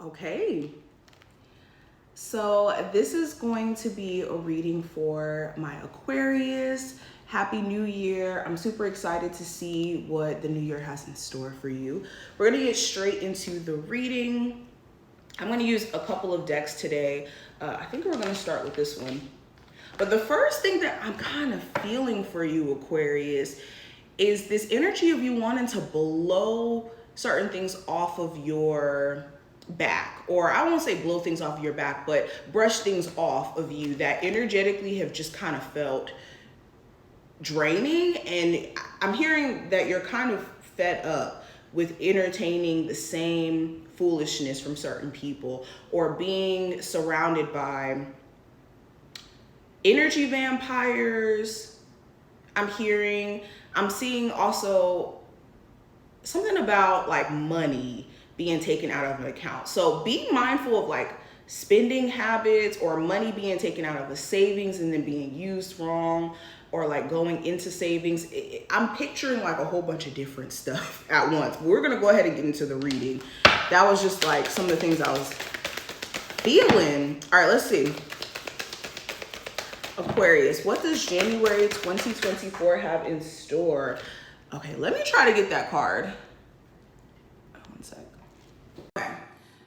Okay, so this is going to be a reading for my Aquarius. Happy New Year. I'm super excited to see what the new year has in store for you. We're going to get straight into the reading. I'm going to use a couple of decks today. I think we're going to start with this one. But the first thing that I'm kind of feeling for you, Aquarius, is this energy of you wanting to blow certain things off of your back, or I won't say blow things off of your back, but brush things off of you that energetically have just kind of felt draining. And I'm hearing that you're kind of fed up with entertaining the same foolishness from certain people, or being surrounded by energy vampires. I'm seeing also something about like money being taken out of an account. So be mindful of like spending habits, or money being taken out of a savings and then being used wrong, or like going into savings. I'm picturing like a whole bunch of different stuff at once. We're going to go ahead and get into the reading. That was just like some of the things I was feeling. All right, let's see. Aquarius, what does January 2024 have in store? Okay, let me try to get that card. One sec. Okay,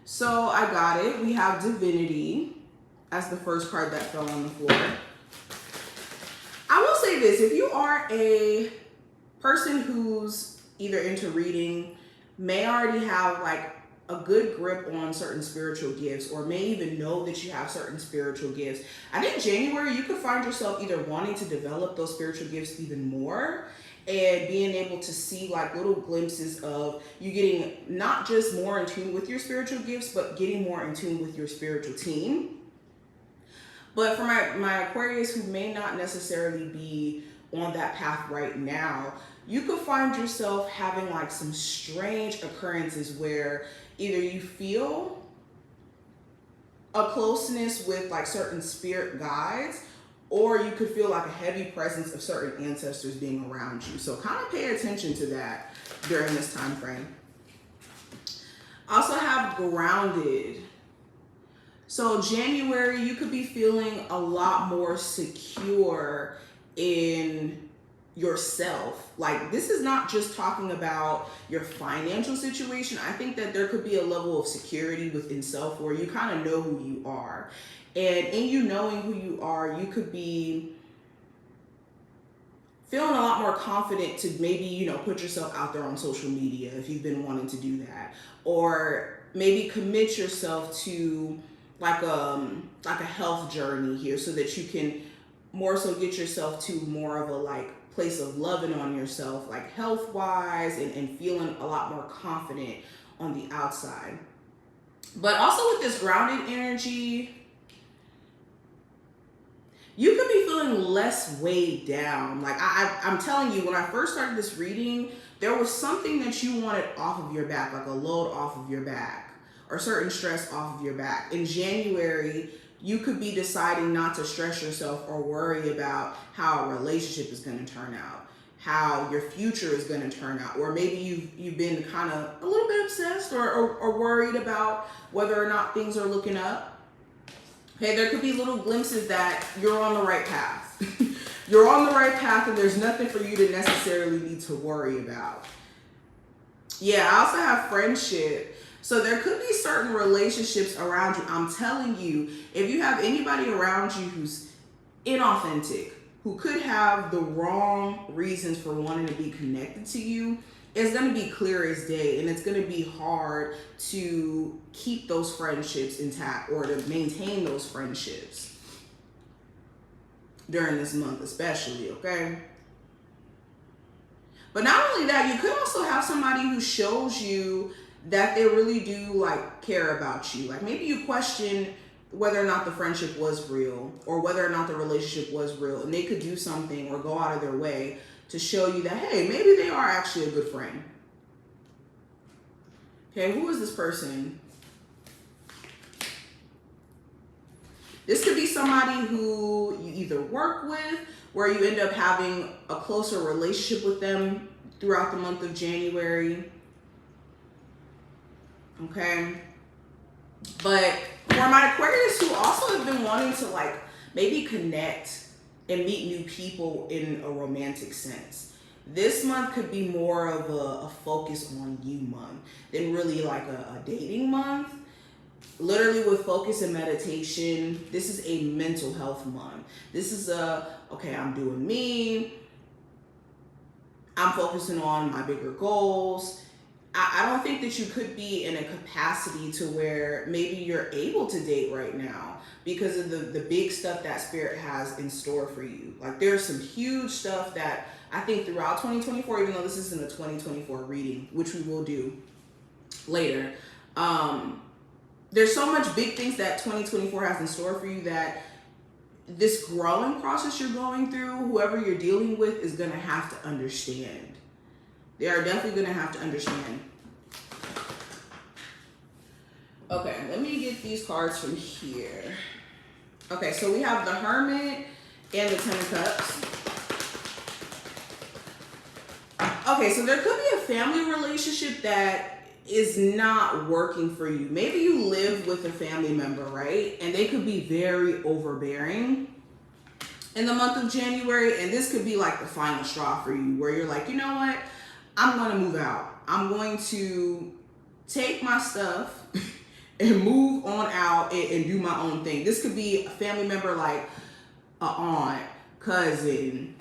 so I got it. We have Divinity as the first card that fell on the floor. I will say this, if you are a person who's either into reading, may already have like a good grip on certain spiritual gifts, or may even know that you have certain spiritual gifts, I think January you could find yourself either wanting to develop those spiritual gifts even more, and being able to see like little glimpses of you getting not just more in tune with your spiritual gifts, but getting more in tune with your spiritual team. But for my Aquarius who may not necessarily be on that path right now, you could find yourself having like some strange occurrences where either you feel a closeness with like certain spirit guides, or you could feel like a heavy presence of certain ancestors being around you. So kind of pay attention to that during this time frame. Also have grounded. So January, you could be feeling a lot more secure in yourself. Like, this is not just talking about your financial situation. I think that there could be a level of security within self where you kind of know who you are. And in you knowing who you are, you could be feeling a lot more confident to maybe, put yourself out there on social media if you've been wanting to do that. Or maybe commit yourself to like a health journey here, so that you can more so get yourself to more of a like place of loving on yourself, like health wise, and feeling a lot more confident on the outside. But also with this grounded energy, you could be feeling less weighed down. Like I'm telling you, when I first started this reading, there was something that you wanted off of your back, like a load off of your back, or certain stress off of your back. In January, you could be deciding not to stress yourself or worry about how a relationship is going to turn out, how your future is going to turn out, or maybe you've been kind of a little bit obsessed or worried about whether or not things are looking up. Okay, there could be little glimpses that you're on the right path. You're on the right path, and there's nothing for you to necessarily need to worry about. Yeah, I also have friendship. So there could be certain relationships around you. I'm telling you, if you have anybody around you who's inauthentic, who could have the wrong reasons for wanting to be connected to you, it's going to be clear as day, and it's going to be hard to keep those friendships intact, or to maintain those friendships during this month especially, okay? But not only that, you could also have somebody who shows you that they really do like care about you. Like maybe you question whether or not the friendship was real, or whether or not the relationship was real, and they could do something or go out of their way to show you that, hey, maybe they are actually a good friend. Okay, who is this person? This could be somebody who you either work with, where you end up having a closer relationship with them throughout the month of January. Okay. But for my Aquarius who also have been wanting to like maybe connect and meet new people in a romantic sense, this month could be more of a focus on you month than really like a dating month. Literally with focus and meditation, this is a mental health month. This is okay, I'm doing me. I'm focusing on my bigger goals. I don't think that you could be in a capacity to where maybe you're able to date right now because of the big stuff that Spirit has in store for you. Like there's some huge stuff that I think throughout 2024, even though this isn't a 2024 reading, which we will do later, there's so much big things that 2024 has in store for you that this growing process you're going through, whoever you're dealing with is going to have to understand. They are definitely going to have to understand. Okay, let me get these cards from here. Okay, so we have the Hermit and the Ten of Cups. Okay, so there could be a family relationship that is not working for you. Maybe you live with a family member, right? And they could be very overbearing in the month of January. And this could be like the final straw for you where you're like, you know what? I'm going to move out. I'm going to take my stuff and move on out and do my own thing. This could be a family member like an aunt, cousin,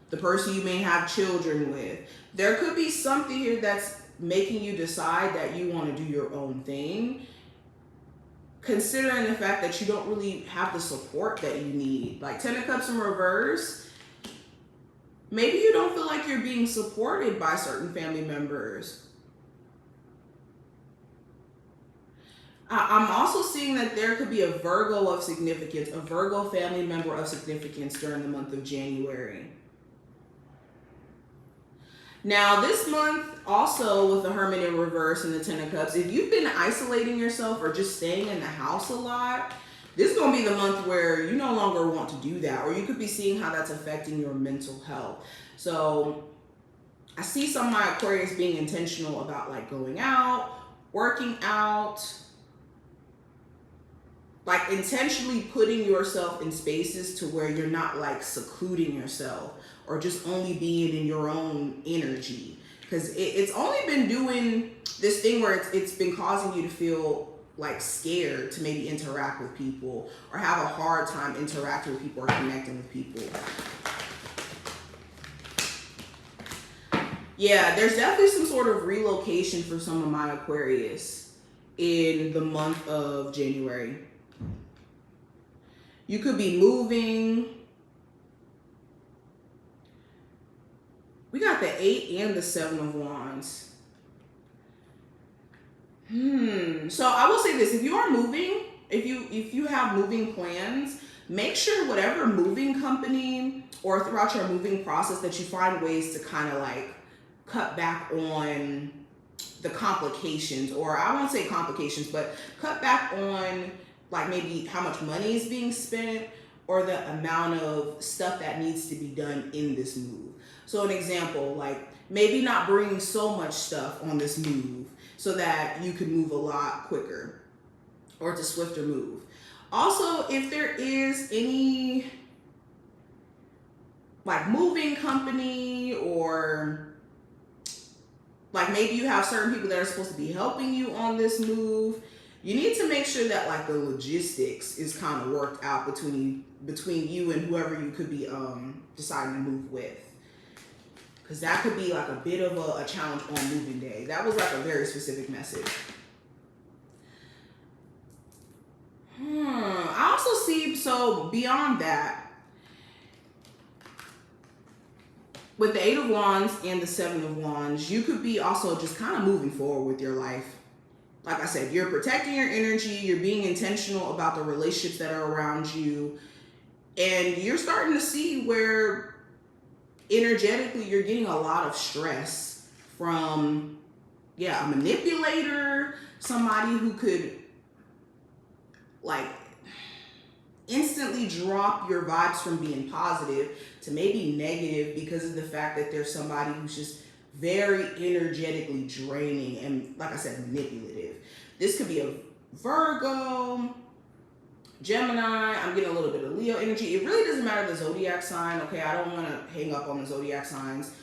the person you may have children with. There could be something here that's making you decide that you want to do your own thing, considering the fact that you don't really have the support that you need. Like Ten of Cups in reverse, maybe you don't feel like you're being supported by certain family members. I'm also seeing that there could be a Virgo of significance, a Virgo family member of significance during the month of January. Now, this month, also with the Hermit in reverse and the Ten of Cups, if you've been isolating yourself or just staying in the house a lot, this is going to be the month where you no longer want to do that, or you could be seeing how that's affecting your mental health. So I see some of my Aquarius being intentional about like going out, working out, like intentionally putting yourself in spaces to where you're not like secluding yourself or just only being in your own energy. Because it's only been doing this thing where it's been causing you to feel like scared to maybe interact with people or have a hard time interacting with people or connecting with people. Yeah, there's definitely some sort of relocation for some of my Aquarius in the month of January. You could be moving. We got the 8 and the 7 of Wands. So I will say this, if you are moving, if you have moving plans, make sure whatever moving company or throughout your moving process that you find ways to kind of like cut back on the complications, or I won't say complications, but cut back on like maybe how much money is being spent or the amount of stuff that needs to be done in this move. So an example, like maybe not bringing so much stuff on this move so that you can move a lot quicker or it's a swifter move. Also, if there is any like moving company or like maybe you have certain people that are supposed to be helping you on this move, you need to make sure that like the logistics is kind of worked out between you and whoever you could be deciding to move with. Because that could be like a bit of a challenge on moving day. That was like a very specific message. I also see, so beyond that, with the 8 of Wands and the 7 of Wands, you could be also just kind of moving forward with your life. Like I said, you're protecting your energy, you're being intentional about the relationships that are around you, and you're starting to see where energetically you're getting a lot of stress from, a manipulator, somebody who could like instantly drop your vibes from being positive to maybe negative because of the fact that there's somebody who's just very energetically draining and, like I said, manipulative. This could be a Virgo, Gemini. I'm getting a little bit of Leo energy. It really doesn't matter the zodiac sign, okay? I don't want to hang up on the zodiac signs.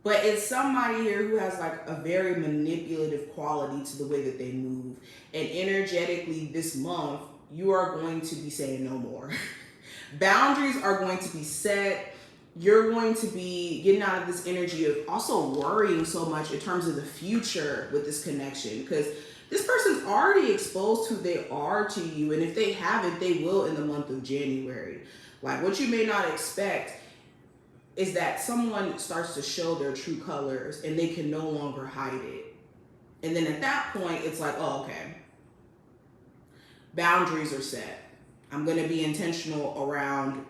But it's somebody here who has like a very manipulative quality to the way that they move. And energetically this month, you are going to be saying no more. Boundaries are going to be set. You're going to be getting out of this energy of also worrying so much in terms of the future with this connection, because this person's already exposed who they are to you. And if they haven't, they will in the month of January. Like, what you may not expect is that someone starts to show their true colors and they can no longer hide it. And then at that point, it's like, oh, okay. Boundaries are set. I'm going to be intentional around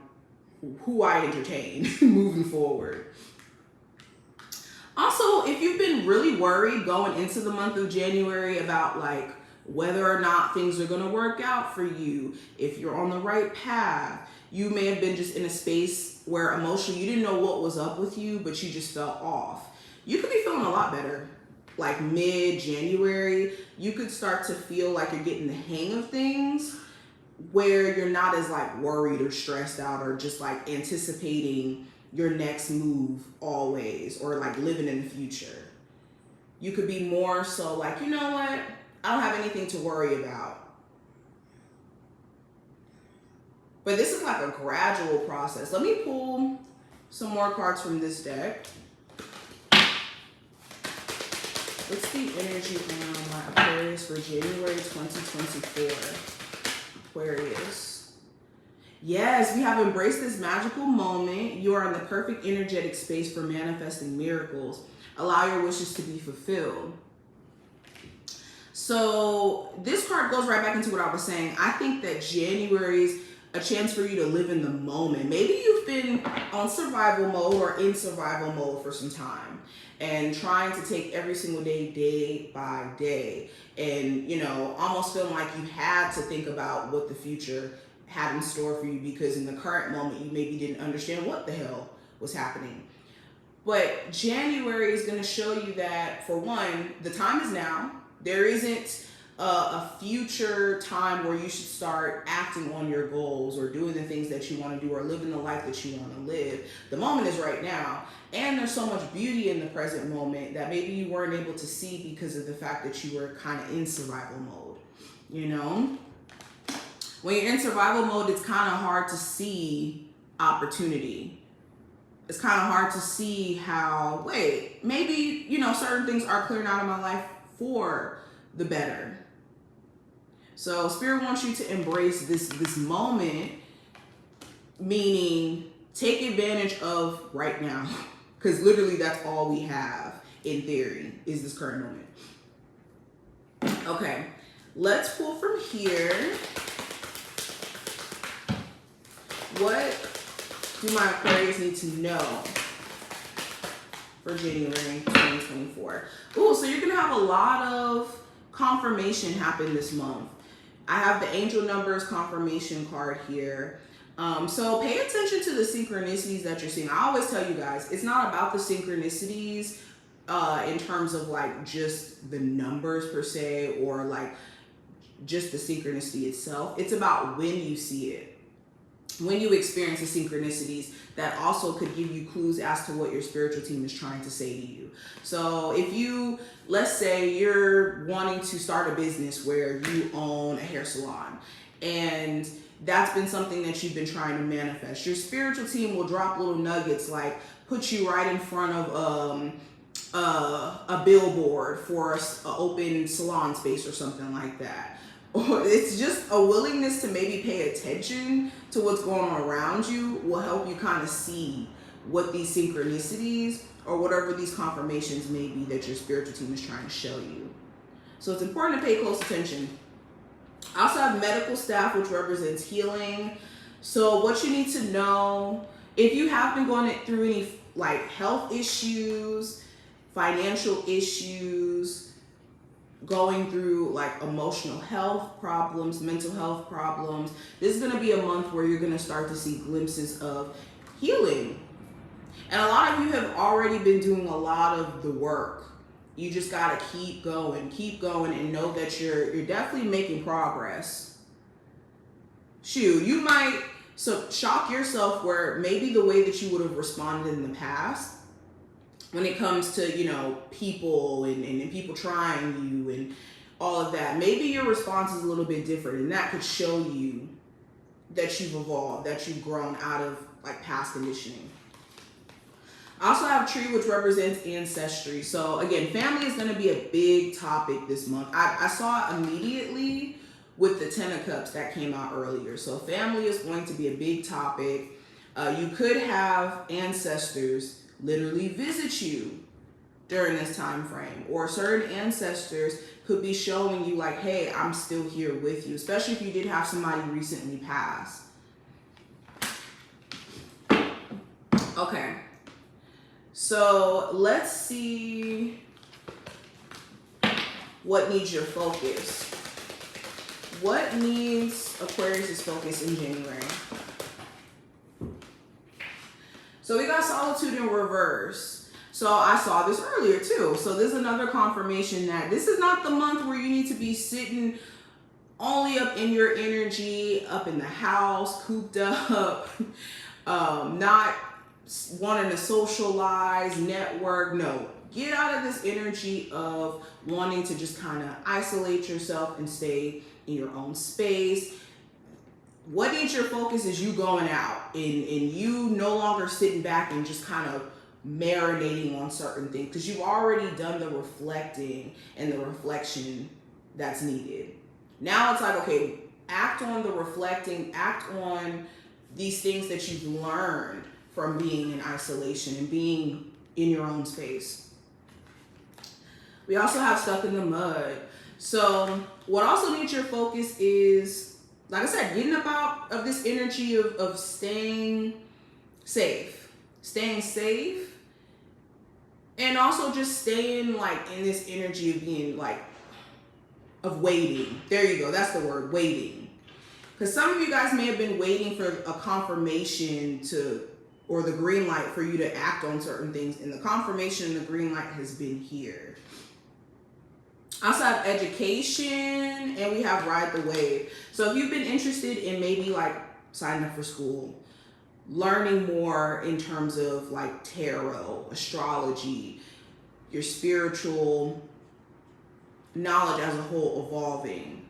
who I entertain moving forward. Also, if you've been really worried going into the month of January about like whether or not things are going to work out for you, if you're on the right path, you may have been just in a space where emotionally you didn't know what was up with you, but you just felt off. You could be feeling a lot better. Like mid-January, you could start to feel like you're getting the hang of things, where you're not as like worried or stressed out or just like anticipating your next move always, or like living in the future. You could be more so like, you know what? I don't have anything to worry about. But this is like a gradual process. Let me pull some more cards from this deck. What's the energy around my Aquarius for January 2024? Aquarius. Yes, we have embraced this magical moment. You are in the perfect energetic space for manifesting miracles. Allow your wishes to be fulfilled. So this card goes right back into what I was saying. I think that January's a chance for you to live in the moment. Maybe you've been on survival mode or in survival mode for some time and trying to take every single day, day by day, and, you know, almost feeling like you had to think about what the future had in store for you, because in the current moment, you maybe didn't understand what the hell was happening. But January is going to show you that, for one, the time is now. There isn't a future time where you should start acting on your goals or doing the things that you want to do or living the life that you want to live. The moment is right now. And there's so much beauty in the present moment that maybe you weren't able to see because of the fact that you were kind of in survival mode. You know, when you're in survival mode, it's kind of hard to see opportunity. It's kind of hard to see how, wait, maybe, you know, certain things are clearing out of my life for the better. So Spirit wants you to embrace this moment, meaning take advantage of right now, because literally that's all we have in theory is this current moment. Okay, let's pull from here. What do my Aquarius need to know for January 2024? Ooh, so you're gonna have a lot of confirmation happen this month. I have the angel numbers confirmation card here. So pay attention to the synchronicities that you're seeing. I always tell you guys, it's not about the synchronicities in terms of like just the numbers per se, or like just the synchronicity itself. It's about when you see it. When you experience the synchronicities, that also could give you clues as to what your spiritual team is trying to say to you. So if you, let's say you're wanting to start a business where you own a hair salon, and that's been something that you've been trying to manifest, your spiritual team will drop little nuggets like put you right in front of a billboard for an open salon space or something like that. Or it's just a willingness to maybe pay attention to what's going on around you will help you kind of see what these synchronicities or whatever these confirmations may be that your spiritual team is trying to show you. So it's important to pay close attention. I also have medical staff, which represents healing. So what you need to know, if you have been going through any like health issues, financial issues, going through like emotional health problems, mental health problems, this is going to be a month where you're going to start to see glimpses of healing. And a lot of you have already been doing a lot of the work You just gotta keep going, and know that you're definitely making progress. Shoot, you might shock yourself where maybe the way that you would have responded in the past when it comes to, you know, people and people trying you and all of that, maybe your response is a little bit different, and that could show you that you've evolved, that you've grown out of like past conditioning. I also have tree, which represents ancestry. So again, family is going to be a big topic this month. I saw it immediately with the 10 of Cups that came out earlier. So family is going to be a big topic. You could have ancestors literally visit you during this time frame, or certain ancestors could be showing you like, hey, I'm still here with you, especially if you did have somebody recently pass. Okay. So let's see what needs your focus. What needs Aquarius' focus in January? So we got solitude in reverse. So I saw this earlier too. So this is another confirmation that this is not the month where you need to be sitting only up in your energy, up in the house, cooped up, not wanting to socialize, network. No, get out of this energy of wanting to just kind of isolate yourself and stay in your own space. What needs your focus is you going out and you no longer sitting back and just kind of marinating on certain things, because you've already done the reflecting and the reflection that's needed. Now it's like, okay, act on the reflecting, act on these things that you've learned from being in isolation and being in your own space. We also have stuck in the mud. So what also needs your focus is, like I said, getting up out of this energy of staying safe, and also just staying like in this energy of being like, of waiting. There you go. That's the word, waiting. Because some of you guys may have been waiting for a confirmation or the green light for you to act on certain things, and the confirmation and the green light has been here. I also have education, and we have ride the wave. So if you've been interested in maybe like signing up for school, learning more in terms of like tarot, astrology, your spiritual knowledge as a whole evolving.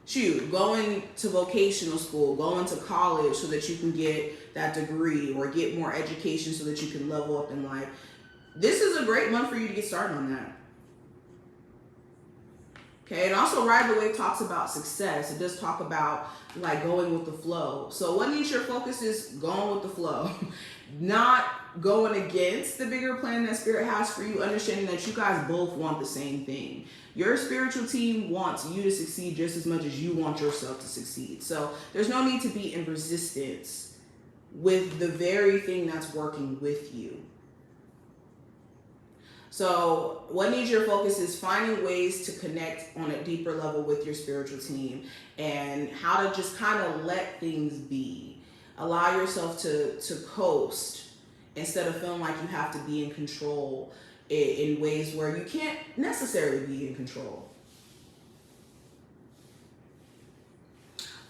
Shoot, going to vocational school, going to college so that you can get that degree or get more education so that you can level up in life. This is a great month for you to get started on that. Okay, and also Ride the Wave talks about success. It does talk about like going with the flow. So what needs your focus is going with the flow. Not going against the bigger plan that Spirit has for you, understanding that you guys both want the same thing. Your spiritual team wants you to succeed just as much as you want yourself to succeed. So there's no need to be in resistance with the very thing that's working with you. So what needs your focus is finding ways to connect on a deeper level with your spiritual team and how to just kind of let things be. Allow yourself to coast instead of feeling like you have to be in control in ways where you can't necessarily be in control.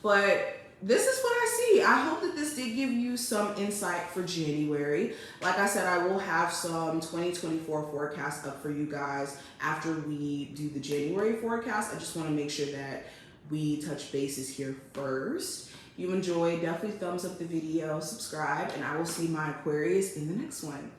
But this is what I see. I hope that this did give you some insight for January. Like I said, I will have some 2024 forecasts up for you guys after we do the January forecast. I just want to make sure that we touch bases here first. If you enjoyed, definitely thumbs up the video, subscribe, and I will see my Aquarius in the next one.